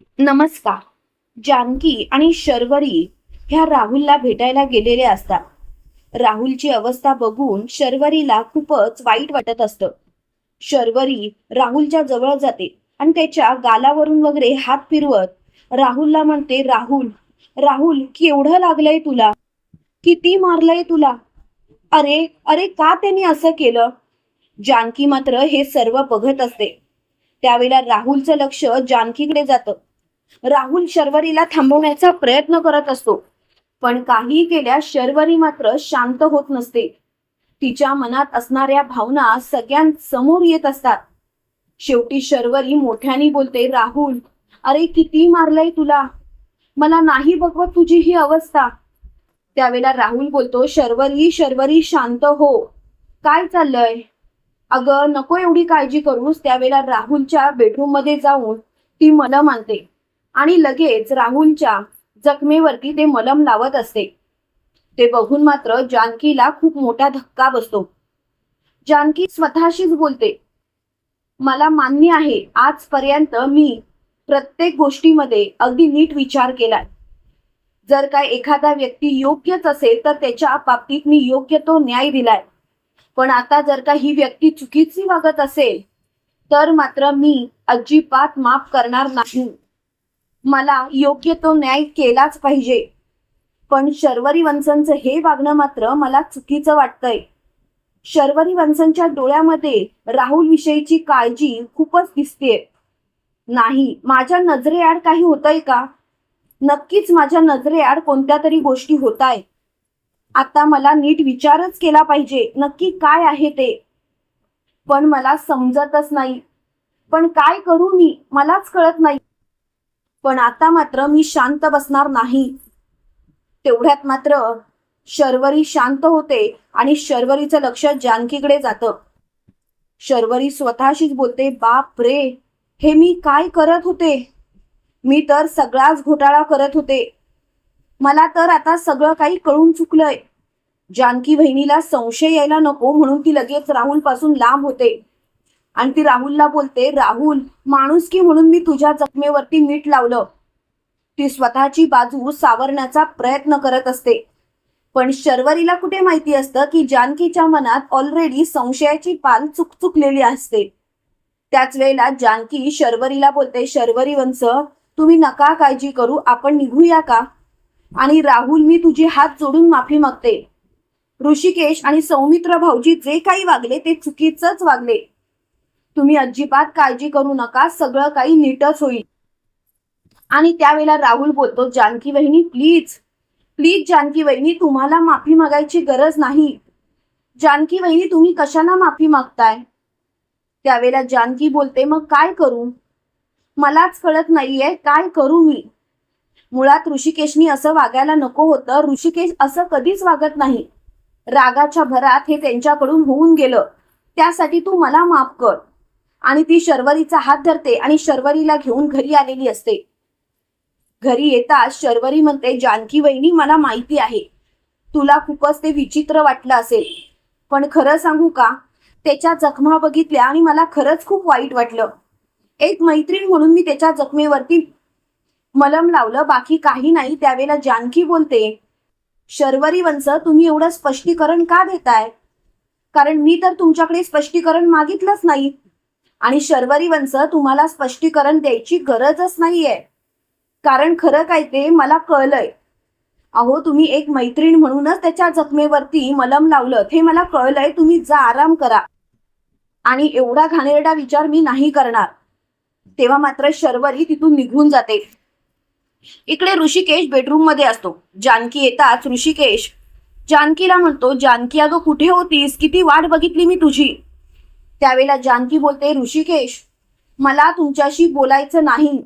नमस्कार. जानकी आणि शर्वरी ह्या राहुलला भेटायला गेलेले असतात. राहुलची अवस्था बघून शर्वरीला खूपच वाईट वाटत असतं. शर्वरी राहुलच्या जवळ जाते आणि त्याच्या गालावरून वगैरे हात फिरवत राहुलला म्हणते, राहुल, राहुल, केवढं लागलंय तुला? किती मारलंय तुला? अरे अरे, का त्यांनी असं केलं? जानकी मात्र हे सर्व बघत असते. त्यावेळेला राहुलचं लक्ष जानकीकडे जातं. राहुल शर्वरीला थांबवण्याचा प्रयत्न करत असतो, पण काही केल्या शर्वरी मात्र शांत होत नसते. तिच्या मनात असणाऱ्या भावना सगळ्यांसमोर येत असतात. शेवटी शर्वरी मोठ्याने बोलते, राहुल, अरे किती मारलंय तुला? मला नाही बघवत तुझी ही अवस्था. त्यावेळेला राहुल बोलतो, शर्वरी, शर्वरी, शांत हो. काय चाललंय? अगं नको एवढी काळजी करूस. त्यावेळेला राहुलच्या बेडरूम मध्ये जाऊन ती मलम आणते आणि लगेच राहुलच्या जखमेवरती ते मलम लावत असते. ते बघून मात्र जानकीला खूप मोठा धक्का बसतो. जानकी स्वतःशीच बोलते, मला मान्य आहे, आजपर्यंत मी प्रत्येक गोष्टीमध्ये अगदी नीट विचार केलाय. जर काय एखादा व्यक्ती योग्यच असेल तर त्याच्या बाबतीत मी योग्य तो न्याय दिलाय. पण आता जर का ही व्यक्ती चुकीची वागत असेल तर मात्र मी अजिबात माफ करणार नाही. मला योग्य तो न्याय केलाच पाहिजे. पण शर्वरी वंशनचं हे वागणं मात्र मला चुकीचं वाटतंय. शर्वरी वंशनच्या डोळ्यामध्ये राहुल विषयीची काळजी खूपच दिसतेय. नाही, माझ्या नजरेआड काही होतंय का? नक्कीच माझ्या नजरेआड कोणत्या तरी गोष्टी होत आहेत. आता मला नीट विचारच केला पाहिजे नक्की काय आहे ते. पण मला समजतच नाही. पण काय करू मी, मलाच कळत नाही. पण आता मात्र मी शांत बसणार नाही. तेवढ्यात मात्र शर्वरी शांत होते आणि शर्वरीचं लक्ष जानकीकडे जातं. शर्वरी स्वतःशीच बोलते, बाप रे, हे मी काय करत होते? मी तर सगळाच घोटाळा करत होते. मला तर आता सगळं काही कळून चुकलंय. जानकी बहिणीला संशय यायला नको म्हणून ती लगेच राहुल पासून लांब होते आणि ती राहुलला बोलते, राहुल, माणुसकी म्हणून मी तुझ्या जखमेवरती मीठ लावलं. ती स्वतःची बाजू सावरण्याचा प्रयत्न करत असते. पण शर्वरीला कुठे माहिती असतं की जानकीच्या मनात ऑलरेडी संशयाची पाल चुकचुकलेली असते. त्याच वेळेला जानकी शर्वरीला बोलते, शर्वरी वंश, तुम्ही नका काळजी करू, आपण निघूया का? आणि राहुल, मी तुझे हात जोडून माफी मागते. ऋषिकेश आणि सौमित्र भाऊजी जे काही वागले ते चुकीचंच वागले. तुम्ही अजिबात काळजी करू नका, सगळं काही नीटच होईल. आणि त्यावेळेला राहुल बोलतो, जानकी वहिनी, प्लीज प्लीज जानकी वहिनी, तुम्हाला माफी मागायची गरज नाही. जानकी वहिनी, तुम्ही कशाला माफी मागताय? त्यावेळेला जानकी बोलते, मग काय करू? मलाच कळत नाहीये काय करू मी. मुळात ऋषिकेशनी असं वागायला नको होतं. ऋषिकेश असं कधीच वागत नाही. रागाच्या भरात हे त्यांच्याकडून होऊन गेलं. त्यासाठी तू मला माफ कर. आणि ती शर्वरीचा हात धरते आणि शर्वरीला घेऊन घरी आलेली असते. घरी येताच शर्वरी म्हणते, जानकी वहिनी, मला माहिती आहे तुला खूपच ते विचित्र वाटलं असेल, पण खरं सांगू का, त्याच्या जखमा बघितल्या आणि मला खरंच खूप वाईट वाटलं. एक मैत्रीण म्हणून मी त्याच्या जखमेवरती मलम लावलं, बाकी काही नाही. त्यावेळेला जानकी बोलते, शर्वरी वंश, तुम्ही एवढं स्पष्टीकरण का देताय? कारण मी तर तुमच्याकडे स्पष्टीकरण मागितलंच नाही. आणि शर्वरी वंश, तुम्हाला स्पष्टीकरण द्यायची गरजच नाहीये. कारण खरं काय ते मला कळलंय. अहो, तुम्ही एक मैत्रीण म्हणूनच त्याच्या जखमेवरती मलम लावलं, हे मला कळलंय. तुम्ही जा, आराम करा. आणि एवढा घाणेरडा विचार मी नाही करणार. तेव्हा मात्र शर्वरी तिथून निघून जाते. इकडे ऋषिकेश बेडरूम मध्ये असतो. जानकी येताच ऋषिकेश जानकीला म्हणतो, जानकी, अगं कुठे होतीस? किती वाट बघितली मी तुझी. त्यावेळेला जानकी बोलते, ऋषिकेश, मला तुमच्याशी बोलायचं नाही.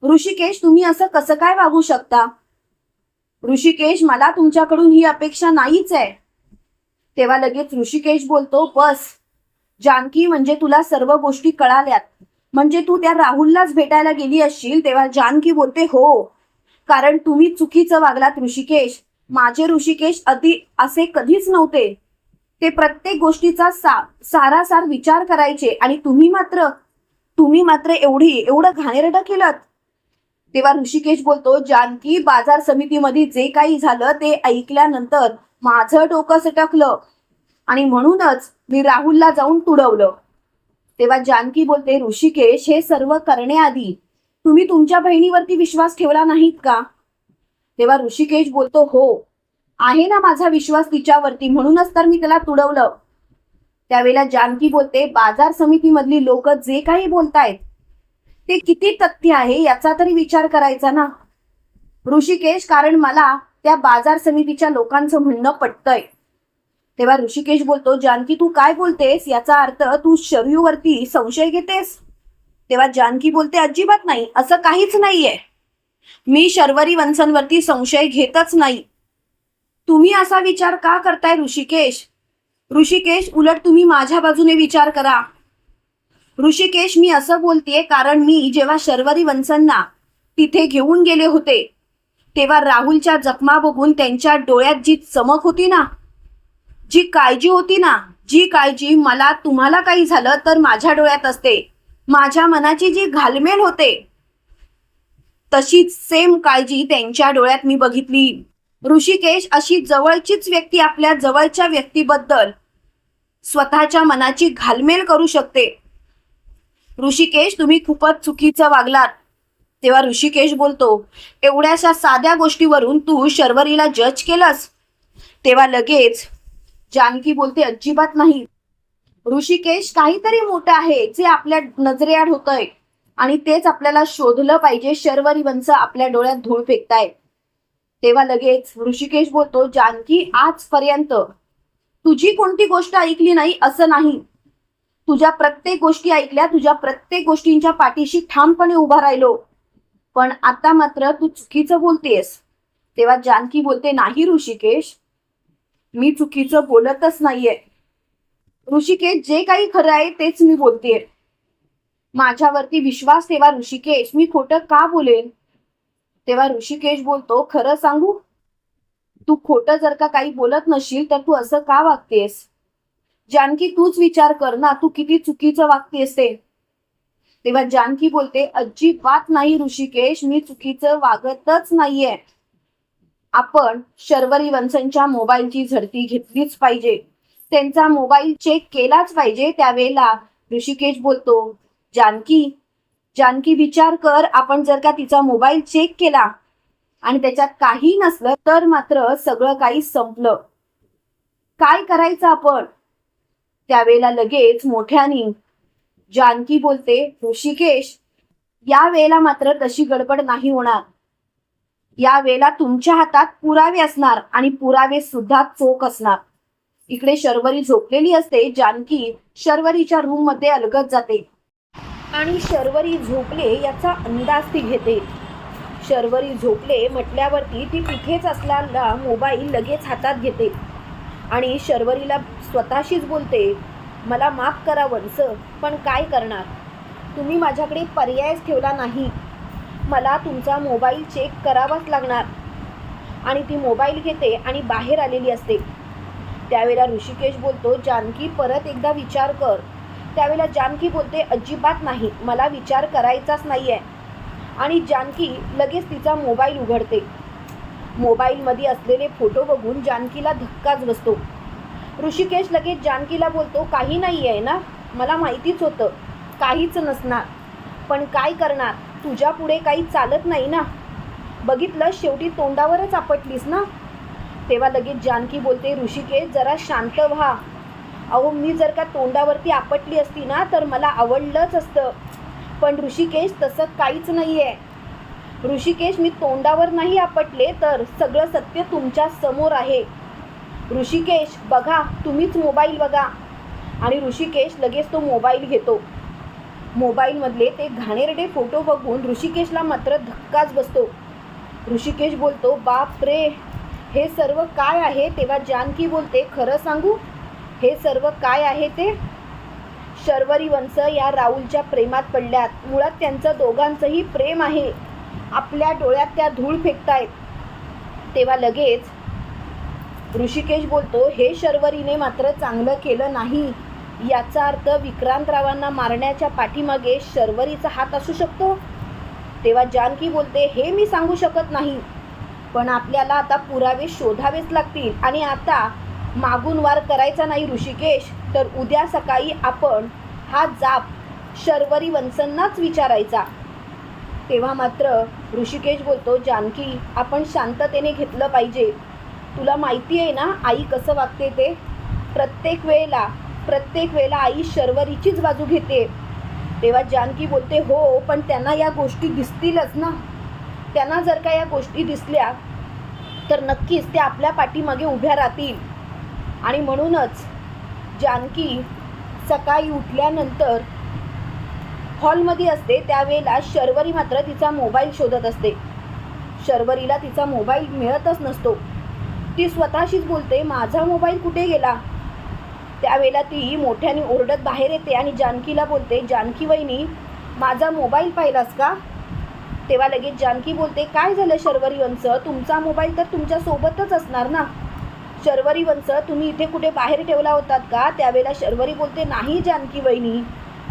ऋषिकेश, तुम्ही असं कसं काय वागू शकता? ऋषिकेश, मला तुमच्याकडून ही अपेक्षा नाहीच आहे. तेव्हा लगेच ऋषिकेश बोलतो, बस जानकी, म्हणजे तुला सर्व गोष्टी कळाल्यात. म्हणजे तू त्या राहुललाच भेटायला गेली असशील. तेव्हा जानकी बोलते, हो, कारण तुम्ही चुकीचं वागलात ऋषिकेश. माझे ऋषिकेश असे कधीच नव्हते. ते प्रत्येक गोष्टीचा सारासार विचार करायचे आणि तुम्ही मात्र एवढं घाणेरडं केलं. तेव्हा ऋषिकेश बोलतो, जानकी, बाजार समितीमध्ये जे काही झालं ते ऐकल्यानंतर माझं डोकं सटकलं आणि म्हणूनच मी राहुलला जाऊन तुडवलं. तेव्हा जानकी बोलते, ऋषिकेश, हे सर्व करण्याआधी तुम्ही तुमच्या बहिणीवरती विश्वास ठेवला नाहीत का? तेव्हा ऋषिकेश बोलतो, हो, आहे ना माझा विश्वास तिच्यावरती, म्हणूनच तर मी त्याला तुडवलं. त्यावेळेला जानकी बोलते, बाजार समितीमधली लोक जे काही बोलतायत ते किती तथ्य आहे याचा तरी विचार करायचा ना ऋषिकेश, कारण मला त्या बाजार समितीच्या लोकांचं म्हणणं पटतंय. तेव्हा ऋषिकेश बोलतो, जानकी, तू काय बोलतेस? याचा अर्थ तू शरयूवरती संशय घेतेस? तेव्हा जानकी बोलते, अजिबात नाही, असं काहीच नाहीये. मी शर्वरी वंशनवरती संशय घेतच नाही. तुम्ही असा विचार का करताय ऋषिकेश? ऋषिकेश, उलट तुम्ही माझ्या बाजूने विचार करा. ऋषिकेश, मी असं बोलतेय कारण मी जेव्हा शर्वरी वंशनना तिथे घेऊन गेले होते तेव्हा राहुलच्या जखमा बघून त्यांच्या डोळ्यात जी चमक होती ना, जी काळजी होती ना, जी काळजी मला तुम्हाला काही झालं तर माझ्या डोळ्यात असते, माझ्या मनाची जी घालमेल होते तशीच सेम काळजी त्यांच्या डोळ्यात मी बघितली. ऋषिकेश, अशी जवळचीच व्यक्ती आपल्या जवळच्या व्यक्तीबद्दल स्वतःच्या मनाची घालमेल करू शकते. ऋषिकेश, तुम्ही खूपच चुकीचं वागलात. तेव्हा ऋषिकेश बोलतो, एवढ्याशा साध्या गोष्टीवरून तू शर्वरीला जज केलंस? तेव्हा लगेच जानकी बोलते, अजिबात नाही. ऋषिकेश, काहीतरी मोठं आहे जे आपल्या नजरेआड होतंय आणि तेच आपल्याला शोधलं पाहिजे. शर्वरी वंश आपल्या डोळ्यात धूळ फेकताय. तेव्हा लगेच ऋषिकेश बोलतो, जानकी, आजपर्यंत तुझी कोणती गोष्ट ऐकली नाही असं नाही, तुझ्या प्रत्येक गोष्टी ऐकल्या, तुझ्या प्रत्येक गोष्टींच्या पाठीशी ठामपणे उभा राहिलो, पण आता मात्र तू चुकीचं बोलतेस. तेव्हा जानकी बोलते, नाही ऋषिकेश, मी चुकीचं बोलतच नाहीये. ऋषिकेश, जे काही खरं आहे तेच मी बोलतेय. माझ्यावरती विश्वास ठेवा ऋषिकेश, मी खोटं का बोलेन? तेव्हा ऋषिकेश बोलतो, खरं सांगू, तू खोटं जर का काही बोलत नशील तर तू असं का वागतेस? जानकी, तूच विचार कर ना, तू किती चुकीचं वागतेस ते. तेव्हा जानकी बोलते, अजिबात नाही ऋषिकेश, मी चुकीचं वागतच नाहीये. आपण शर्वरी वंशनच्या मोबाईलची झडती घेतलीच पाहिजे, त्यांचा मोबाईल चेक केलाच पाहिजे. त्यावेळेला ऋषिकेश बोलतो, जानकी, जानकी, विचार कर, आपण जर का तिचा मोबाईल चेक केला आणि त्याच्यात काही नसलं तर मात्र सगळं काही संपलं. काय करायचं आपण? त्यावेळेला लगेच मोठ्याने जानकी बोलते, ऋषिकेश, या वेळेला मात्र तशी गडबड नाही होणार. या वेळेला तुमच्या हातात पुरावे असणार आणि पुरावे सुद्धा चोख असणार. इकडे शर्वरी झोपलेली असते. जानकी शर्वरीच्या रूम मध्ये अलगद जाते आणि शर्वरी झोपले याचा अंदाज ती घेते. शर्वरी झोपले म्हटल्यावरती ती तिथेच असलेला मोबाईल लगेच हातात घेते आणि शर्वरीला स्वतःशीच बोलते, मला माफ करा वंश, पण काय करणार, तुम्ही माझ्याकडे पर्यायच ठेवला नाही, मला तुमचा मोबाईल चेक करावाच लागणार. आणि ती मोबाईल घेते आणि बाहेर आलेली असते. त्यावेळेला ऋषिकेश बोलतो, जानकी, परत एकदा विचार कर. त्यावेळेला जानकी बोलते, अजिबात नाही, मला विचार करायचाच नाहीये. आणि जानकी लगेच तिचा मोबाईल उघडते. मोबाईलमध्ये असलेले फोटो बघून जानकीला धक्काच बसतो. ऋषिकेश लगेच जानकीला बोलतो, काही नाही आहे ना, मला माहितीच होतं काहीच नसणार, पण काय करणार, तुझ्या पुढे काही चालत नाही ना, बघितलं शेवटी तोंडावरच आपटलीस ना. तेव्हा लगेच जानकी बोलते, ऋषिकेश, जरा शांत व्हा. अहो, मी जर का तोंडावरती आपटली असती ना तर मला आवडलंच असतं, पण ऋषिकेश तसं काहीच नाही आहे. ऋषिकेश, मी तोंडावर नाही आपटले तर सगळं सत्य तुमच्या समोर आहे. ऋषिकेश बघा, तुम्हीच मोबाईल बघा. आणि ऋषिकेश लगेच तो मोबाईल घेतो. मोबाईलमधले ते घाणेरडे फोटो बघून ऋषिकेशला मात्र धक्काच बसतो. ऋषिकेश बोलतो, बाप रे, हे सर्व काय आहे? तेव्हा जानकी बोलते, खरं सांगू, हे सर्व काय आहे ते? शर्वरी वंश या राहुलच्या प्रेमात पडल्यात. मुळात त्यांचं दोघांचंही प्रेम आहे. आपल्या डोळ्यात त्या धूळ फेकतायत. तेव्हा लगेच ऋषिकेश बोलतो, हे शर्वरीने मात्र चांगलं केलं नाही. याचा अर्थ विक्रांतरावांना मारण्याच्या पाठीमागे शर्वरीचा हात असू शकतो. तेव्हा जानकी बोलते, हे मी सांगू शकत नाही, पण आपल्याला आता पुरावे शोधावेच लागतील. आणि आता मागून वार करायचा नाही ऋषिकेश, तर उद्या सकाळी आपण हा जाप शर्वरी वंशांनाच विचारायचा. तेव्हा मात्र ऋषिकेश बोलतो, जानकी आपण शांततेने घेतलं पाहिजे. तुला माहिती आहे ना आई कसं वागते ते. प्रत्येक वेळेला आई शर्वरीचीच बाजू घेते. तेव्हा जानकी बोलते, हो पण त्यांना या गोष्टी दिसतीलच ना. त्यांना जर का या गोष्टी दिसल्या तर नक्कीच ते आपल्या पाठीमागे उभ्या राहतील. आणि म्हणूनच जानकी सकाळी उठल्यानंतर हॉलमध्ये असते, त्यावेळेला शर्वरी मात्र तिचा मोबाईल शोधत असते. शर्वरीला तिचा मोबाईल मिळतच नसतो. ती स्वतःशीच बोलते, माझा मोबाईल कुठे गेला. त्यावेळेला ती मोठ्याने ओरडत बाहेर येते आणि जानकीला बोलते, जानकी वहिनी माझा मोबाईल पाहिलास का. तेव्हा लगेच जानकी बोलते, काय झालं शर्वरी वंश, तुमचा मोबाईल तर तुमच्या सोबतच असणार ना. शर्वरी वंश तुम्ही इथे कुठे बाहेर ठेवला होतात का. त्यावेळेला शर्वरी बोलते, नाही जानकी वहिनी,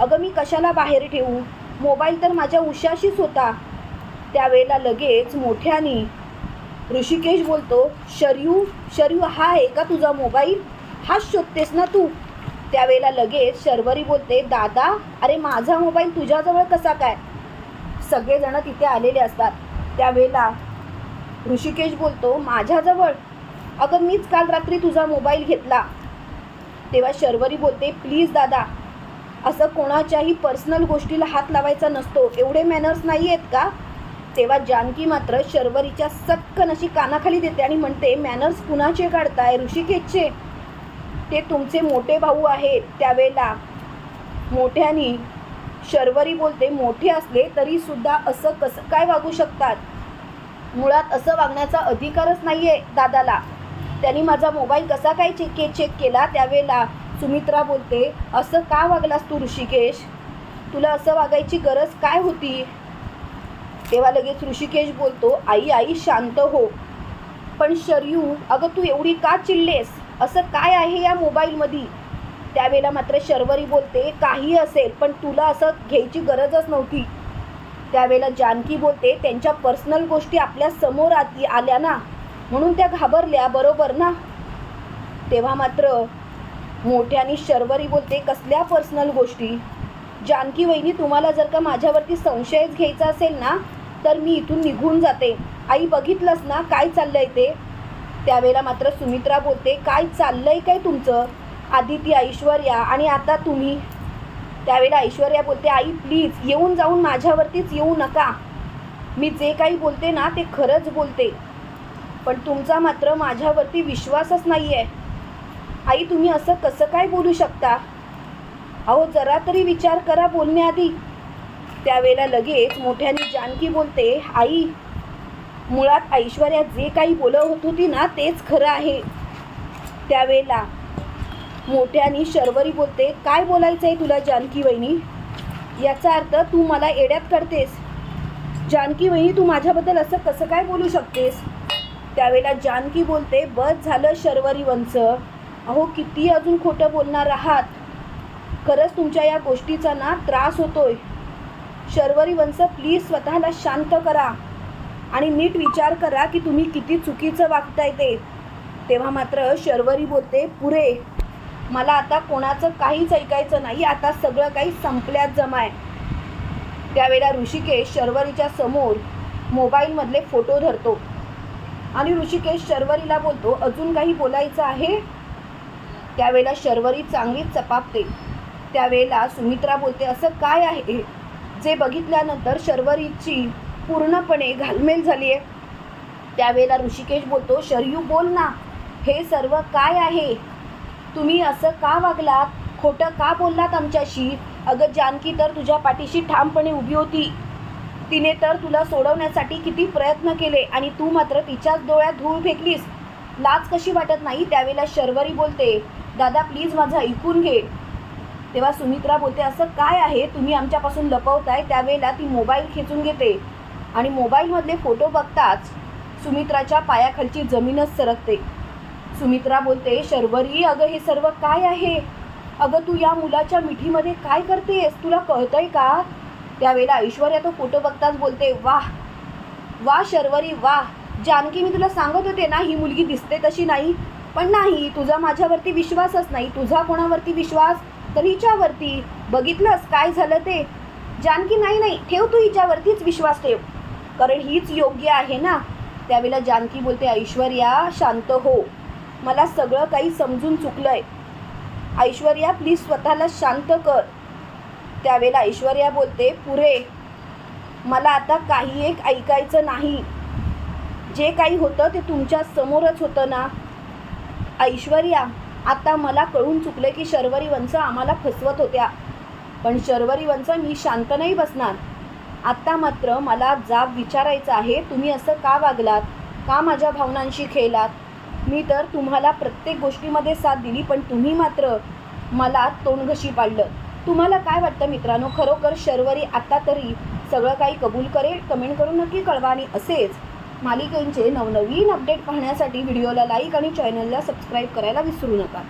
अगं मी कशाला बाहेर ठेवू, मोबाईल तर माझ्या उशाशीच होता. त्यावेळेला लगेच मोठ्याने ऋषिकेश बोलतो, शर्यू हा आहे का तुझा मोबाईल, हाच शोधतेस ना तू. त्यावेळेला लगेच शर्वरी बोलते, दादा अरे माझा मोबाईल तुझ्याजवळ कसा काय. सगळेजण तिथे आलेले असतात. त्यावेळेला ऋषिकेश बोलतो, माझ्याजवळ, अगं मीच काल रात्री तुझा मोबाईल घेतला. तेव्हा शर्वरी बोलते, प्लीज दादा असं कोणाच्याही पर्सनल गोष्टीला हात लावायचा नसतो, एवढे मॅनर्स नाही आहेत का. तेव्हा जानकी मात्र शर्वरीच्या सटकन अशी कानाखाली देते आणि म्हणते, मॅनर्स कुणाचे काढताय, ऋषिकेशचे, ते तुमचे मोठे भाऊ आहेत. त्यावेळेला मोठ्यानी शर्वरी बोलते, मोठे असले तरी सुद्धा असं कसं काय वागू शकतात. मुळात असं वागण्याचा अधिकारच नाही आहे दादाला. त्यांनी माझा मोबाईल कसा काय चेक केला. त्यावेळेला सुमित्रा बोलते, असं का वागलास तू ऋषिकेश, तुला असं वागायची गरज काय होती. तेव्हा लगेच ऋषिकेश बोलतो, आई शांत हो. पण शर्यू अगं तू एवढी का चिडलेस, असं काय आहे या मोबाईलमध्ये. त्यावेळेला मात्र शर्वरी बोलते, काही असेल पण तुला असं घ्यायची गरजच नव्हती. त्यावेळेला जानकी बोलते, त्यांच्या पर्सनल गोष्टी आपल्या समोर आल्या ना, म्हणून त्या घाबरल्या, बरोबर ना. तेव्हा मात्र मोठ्याने शर्वरी बोलते, कसल्या पर्सनल गोष्टी. जानकी वहिनी तुम्हाला जर का माझ्यावरती संशयच घ्यायचा असेल ना, तर मी इथून निघून जाते. आई बघितलंस ना काय चाललंय ते. त्यावेळेला मात्र सुमित्रा बोलते, काय चाललंय काय तुमचं, आधी ती ऐश्वर्या आणि आता तुम्ही. त्यावेळेला ऐश्वर्या बोलते, आई प्लीज येऊन जाऊन माझ्यावरतीच येऊ नका, मी जे काही बोलते ना ते खरंच बोलते, पण तुमचा मात्र माझ्यावरती विश्वासच नाही आहे. आई तुम्ही असं कसं काय बोलू शकता, अहो जरा तरी विचार करा बोलण्याआधी. त्यावेळेला लगेच मोठ्याने जानकी बोलते, आई मुळात ऐश्वर्या जे काही बोलत होती ना तेच खरं आहे. त्यावेळेला मोठ्याने शर्वरी बोलते, काय बोलायचं आहे तुला जानकी वहिनी, याचा अर्थ तू मला एड्यात करतेस. जानकी वहिनी तू माझ्याबद्दल असं कसं काय बोलू शकतेस. त्यावेळेला जानकी बोलते, बस झालं शर्वरी वंश, अहो किती अजून खोटं बोलणार आहात, खरंच तुमच्या या गोष्टीचा ना त्रास होतोय. शर्वरी वंश प्लीज स्वतःला शांत करा आणि नीट विचार करा की तुम्ही किती चुकीचं वागताय ते. तेव्हा मात्र शर्वरी बोलते, पुरे मला आता कोणाचं काहीच ऐकायचं नाही, आता सगळं काही संपल्यात जमाय. त्यावेळेला ऋषिकेश शर्वरीच्या समोर मोबाईलमधले फोटो धरतो आणि ऋषिकेश शर्वरीला बोलतो, अजून काही बोलायचं आहे. त्यावेळेला शर्वरी चांगलीच चपापते. त्यावेळेला सुमित्रा बोलते, असं काय आहे जे बघितल्यानंतर शर्वरीची पूर्णपणे घालमेल झाली आहे. त्यावेळेला ऋषिकेश बोलतो, शर्यू बोल ना, हे सर्व काय आहे, तुम्ही असं का वागलात, खोटं का बोललात आमच्याशी. अगं जानकी तर तुझ्या पाठीशी ठामपणे उभी होती, तिने तर तुला सोडवण्यासाठी किती प्रयत्न केले आणि तू मात्र तिच्याच डोळ्यात धूळ फेकलीस, लाज कशी वाटत नाही. त्यावेळेला शर्वरी बोलते, दादा प्लीज माझं ऐकून घे. तेव्हा सुमित्रा बोलते, असं काय आहे तुम्ही आमच्यापासून लपवताय. त्यावेळेला ती मोबाईल खेचून घेते आणि मोबाईलमधले फोटो बघताच सुमित्राच्या पायाखालची जमीनच सरकते. सुमित्रा बोलते, शर्वरी अगं हे सर्व काय आहे, अगं तू या मुलाच्या मिठीमध्ये काय करतेस, तुला कळतंय का. त्यावेळेला ऐश्वर्या तो फोटो बघताच बोलते, वाह वाह शर्वरी वाह. जानकी, मी तुला सांगत होते ना ही मुलगी दिसते तशी नाही, पण नाही, तुझा माझ्यावरती विश्वासच नाही. तुझा कोणावरती विश्वास तर हिच्यावरती. बघितलंस काय झालं ते. जानकी, नाही नाही, ठेव तू हिच्यावरतीच विश्वास ठेव, कारण हीच योग्य आहे ना. त्यावेळेला जानकी बोलते, ऐश्वर्या शांत हो, मला सगळं काही समजून चुकलंय. ऐश्वर्या प्लीज स्वतःला शांत कर. त्यावेळेला ऐश्वर्या बोलते, पुरे, मला आता काही एक ऐकायचं नाही. जे काही होतं ते तुमच्या समोरच होतं ना. ऐश्वर्या, आता मला कळून चुकलं की शर्वरी वंश आम्हाला फसवत होत्या, पण शर्वरी वंश मी शांत नाही बसणार. आता मात्र मला जाब विचारायचा आहे, तुम्ही असं का वागलात, का माझ्या भावनांशी खेळलात. मी तर तुम्हाला प्रत्येक गोष्टीमध्ये साथ दिली, पण तुम्ही मात्र मला तोंडघशी पाडलं. तुम्हाला काय वाटतं मित्रांनो, खरोखर शर्वरी आता तरी सगळं काही कबूल करेल? कमेंट करून नक्की कळवा. आणि असेच मालिकेंचे नवनवीन अपडेट पाहण्यासाठी व्हिडिओला लाईक आणि चॅनलला सबस्क्राईब करायला विसरू नका.